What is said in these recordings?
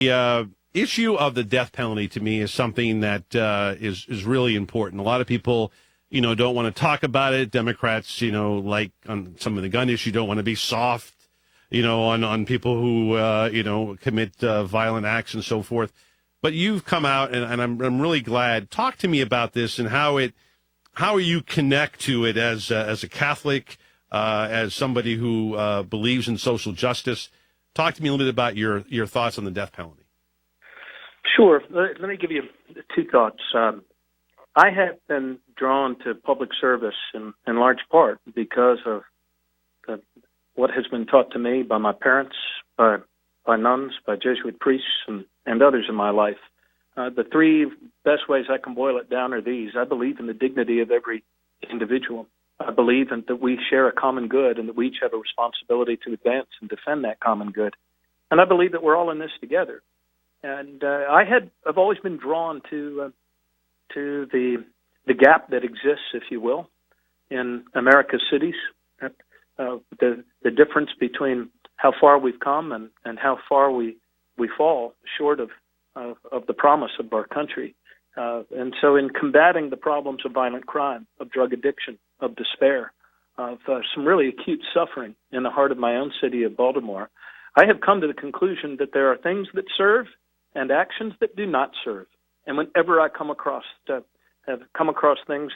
The issue of the death penalty to me is something that is really important. A lot of people, don't want to talk about it. Democrats, like on some of the gun issue, don't want to be soft, on people who, commit violent acts and so forth. But you've come out, and I'm really glad. Talk to me about this and how you connect to it as a Catholic, as somebody who believes in social justice. Talk to me a little bit about your thoughts on the death penalty. Sure. Let me give you two thoughts. I have been drawn to public service in large part because of what has been taught to me by my parents, by nuns, by Jesuit priests, and others in my life. The three best ways I can boil it down are these. I believe in the dignity of every individual. I believe that we share a common good and that we each have a responsibility to advance and defend that common good. And I believe that we're all in this together. And I've always been drawn to the gap that exists, if you will, in America's cities, the difference between how far we've come and how far we fall short of the promise of our country. And so in combating the problems of violent crime, of drug addiction, of despair, of some really acute suffering in the heart of my own city of Baltimore, I have come to the conclusion that there are things that serve and actions that do not serve. And whenever I have come across things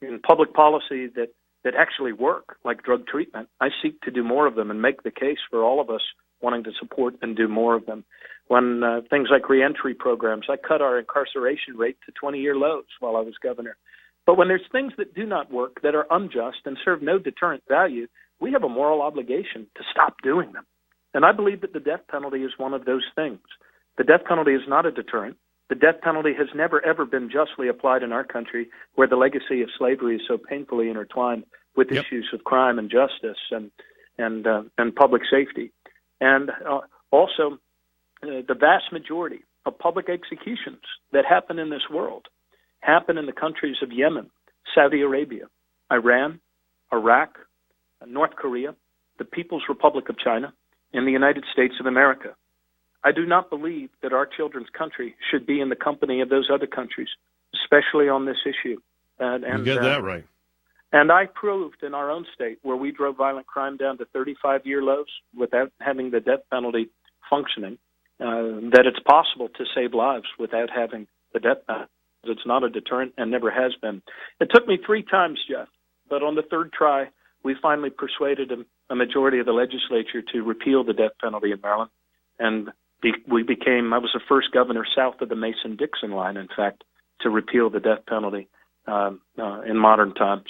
in public policy that actually work, like drug treatment, I seek to do more of them and make the case for all of us wanting to support and do more of them. When things like reentry programs, I cut our incarceration rate to 20-year lows while I was governor. But when there's things that do not work, that are unjust and serve no deterrent value, we have a moral obligation to stop doing them. And I believe that the death penalty is one of those things. The death penalty is not a deterrent. The death penalty has never, ever been justly applied in our country, where the legacy of slavery is so painfully intertwined with issues of crime and justice and public safety. And also, the vast majority of public executions that happen in this world happen in the countries of Yemen, Saudi Arabia, Iran, Iraq, North Korea, the People's Republic of China, and the United States of America. I do not believe that our children's country should be in the company of those other countries, especially on this issue. You get that right. And I proved in our own state, where we drove violent crime down to 35-year lows without having the death penalty functioning, that it's possible to save lives without having the death penalty. It's not a deterrent and never has been. It took me 3 times, Jeff, but on the third try, we finally persuaded a majority of the legislature to repeal the death penalty in Maryland. And I was the first governor south of the Mason-Dixon line, in fact, to repeal the death penalty in modern times.